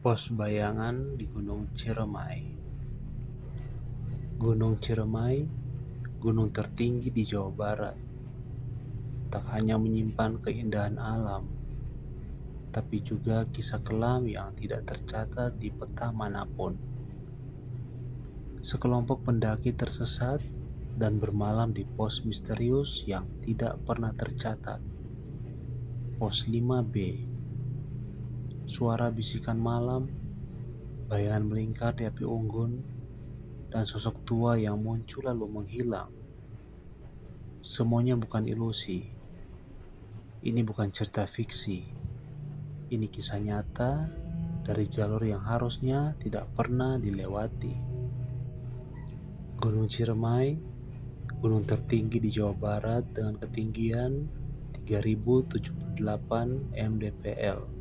Pos bayangan di Gunung Ciremai. Gunung Ciremai, gunung tertinggi di Jawa Barat, tak hanya menyimpan keindahan alam, tapi juga kisah kelam yang tidak tercatat di peta manapun. Sekelompok pendaki tersesat dan bermalam di pos misterius yang tidak pernah tercatat. Pos 5B. Suara bisikan malam, bayangan melingkar di api unggun, dan sosok tua yang muncul lalu menghilang. Semuanya bukan ilusi. Ini bukan cerita fiksi. Ini kisah nyata dari jalur yang harusnya tidak pernah dilewati. Gunung Ciremai, gunung tertinggi di Jawa Barat dengan ketinggian 3078 mdpl.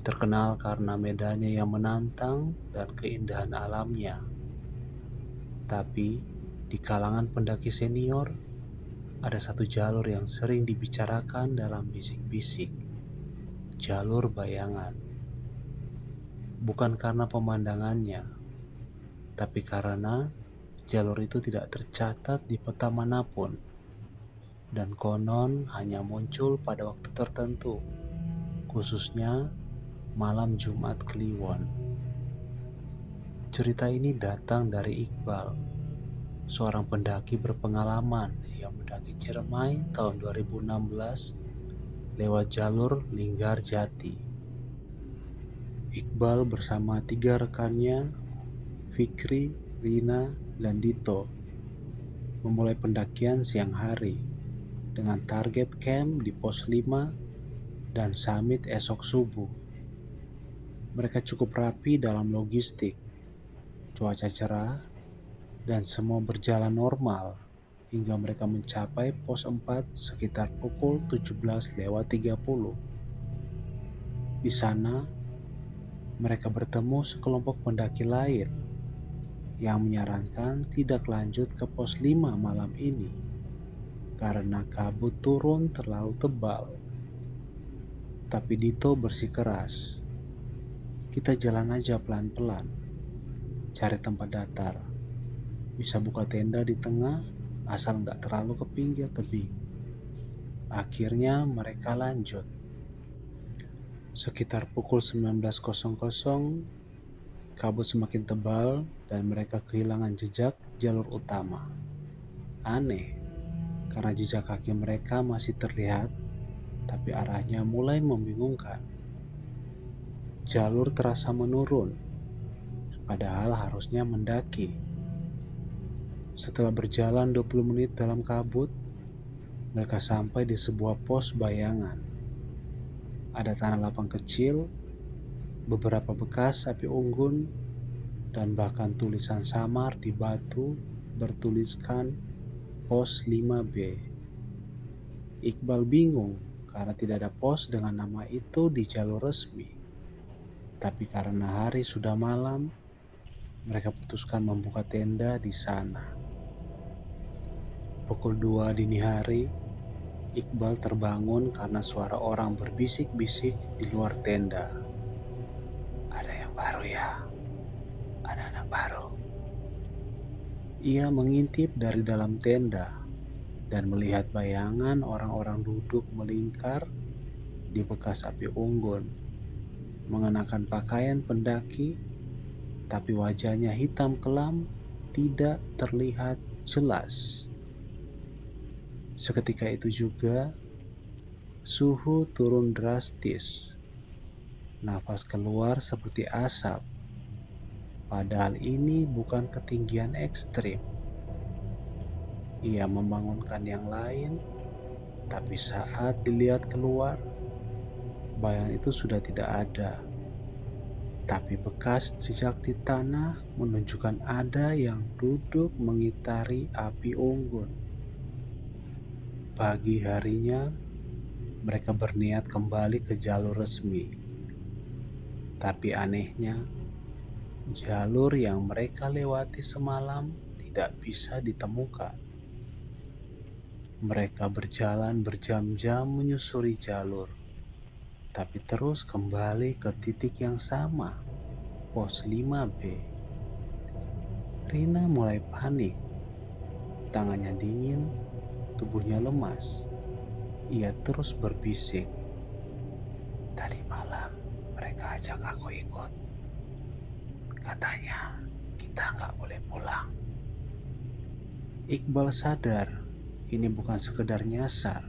Terkenal karena medannya yang menantang dan keindahan alamnya. Tapi di kalangan pendaki senior, ada satu jalur yang sering dibicarakan dalam bisik-bisik. Jalur bayangan. Bukan karena pemandangannya, tapi karena jalur itu tidak tercatat di peta manapun, dan konon hanya muncul pada waktu tertentu, khususnya malam Jumat Kliwon. Cerita ini datang dari Iqbal, seorang pendaki berpengalaman yang mendaki Ciremai tahun 2016 lewat jalur Linggarjati. Iqbal bersama 3 rekannya, Fikri, Rina, dan Dito, memulai pendakian siang hari dengan target camp di pos 5 dan summit esok subuh. Mereka cukup rapi dalam logistik, cuaca cerah, dan semua berjalan normal hingga mereka mencapai pos 4 sekitar pukul 17:30. Di sana, mereka bertemu sekelompok pendaki lain yang menyarankan tidak lanjut ke pos 5 malam ini karena kabut turun terlalu tebal. Tapi Dito bersikeras, kita jalan aja pelan-pelan, cari tempat datar, bisa buka tenda di tengah asal nggak terlalu ke pinggir tebing. Akhirnya mereka lanjut. Sekitar pukul 19.00, kabut semakin tebal dan mereka kehilangan jejak jalur utama. Aneh, karena jejak kaki mereka masih terlihat, tapi arahnya mulai membingungkan. Jalur terasa menurun, padahal harusnya mendaki. Setelah berjalan 20 menit dalam kabut, mereka sampai di sebuah pos bayangan. Ada tanah lapang kecil, beberapa bekas api unggun, dan bahkan tulisan samar di batu bertuliskan pos 5B. Iqbal bingung karena tidak ada pos dengan nama itu di jalur resmi. Tapi karena hari sudah malam, mereka putuskan membuka tenda di sana. Pukul 2 dini hari, Iqbal terbangun karena suara orang berbisik-bisik di luar tenda. Ada yang baru ya? Ada anak baru. Ia mengintip dari dalam tenda dan melihat bayangan orang-orang duduk melingkar di bekas api unggun, mengenakan pakaian pendaki, tapi wajahnya hitam kelam, tidak terlihat jelas. Seketika itu juga, suhu turun drastis. Nafas keluar seperti asap. Padahal ini bukan ketinggian ekstrim. Ia membangunkan yang lain, tapi saat dilihat keluar, bayangan itu sudah tidak ada. Tapi bekas jejak di tanah menunjukkan ada yang duduk mengitari api unggun. Pagi harinya, mereka berniat kembali ke jalur resmi. Tapi anehnya, jalur yang mereka lewati semalam tidak bisa ditemukan. Mereka berjalan berjam-jam menyusuri jalur, tapi terus kembali ke titik yang sama, pos 5B. Rina mulai panik. Tangannya dingin, tubuhnya lemas. Ia terus berbisik. Tadi malam mereka ajak aku ikut. Katanya kita nggak boleh pulang. Iqbal sadar ini bukan sekedar nyasar.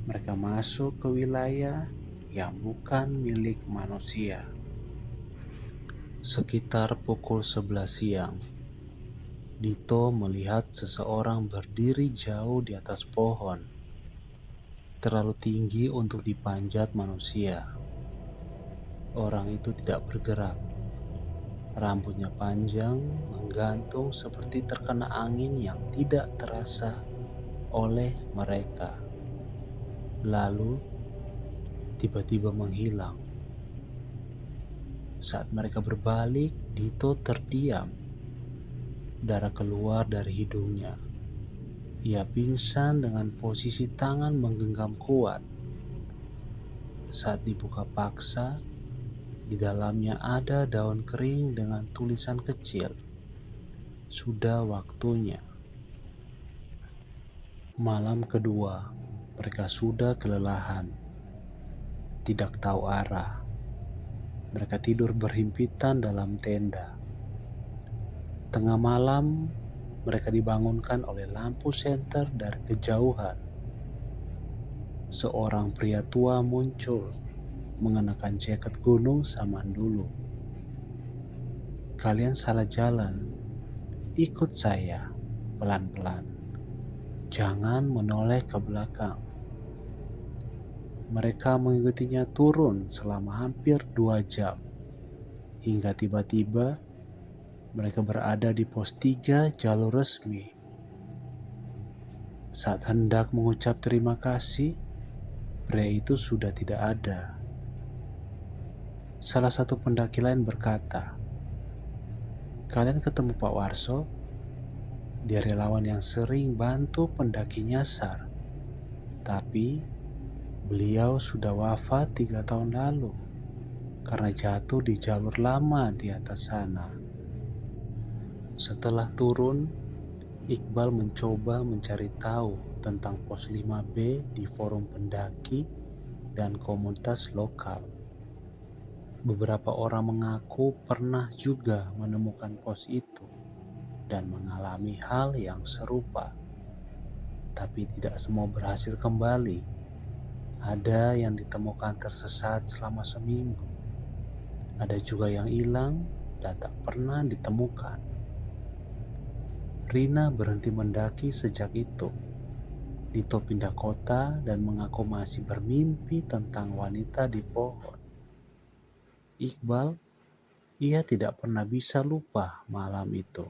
Mereka masuk ke wilayah yang bukan milik manusia. Sekitar pukul 11 siang, Dito melihat seseorang berdiri jauh di atas pohon, terlalu tinggi untuk dipanjat manusia. Orang itu tidak bergerak. Rambutnya panjang, menggantung seperti terkena angin yang tidak terasa oleh mereka. Lalu, tiba-tiba menghilang. Saat mereka berbalik, Dito terdiam. Darah keluar dari hidungnya. Ia pingsan dengan posisi tangan menggenggam kuat. Saat dibuka paksa, di dalamnya ada daun kering dengan tulisan kecil. Sudah waktunya. Malam kedua, mereka sudah kelelahan. Tidak tahu arah. Mereka tidur berhimpitan dalam tenda. Tengah malam, mereka dibangunkan oleh lampu senter dari kejauhan. Seorang pria tua muncul, mengenakan jaket gunung zaman dulu. Kalian salah jalan. Ikut saya, pelan-pelan. Jangan menoleh ke belakang. Mereka mengikutinya turun selama hampir 2 jam. Hingga tiba-tiba mereka berada di pos 3 jalur resmi. Saat hendak mengucap terima kasih, pria itu sudah tidak ada. Salah satu pendaki lain berkata, "Kalian ketemu Pak Warso? Dia relawan yang sering bantu pendaki nyasar. Tapi beliau sudah wafat 3 tahun lalu karena jatuh di jalur lama di atas sana." Setelah turun, Iqbal mencoba mencari tahu tentang pos 5B di forum pendaki dan komunitas lokal. Beberapa orang mengaku pernah juga menemukan pos itu dan mengalami hal yang serupa. Tapi tidak semua berhasil kembali. Ada yang ditemukan tersesat selama seminggu. Ada juga yang hilang dan tak pernah ditemukan. Rina berhenti mendaki sejak itu. Dito pindah kota dan mengaku masih bermimpi tentang wanita di pohon. Iqbal, ia tidak pernah bisa lupa malam itu.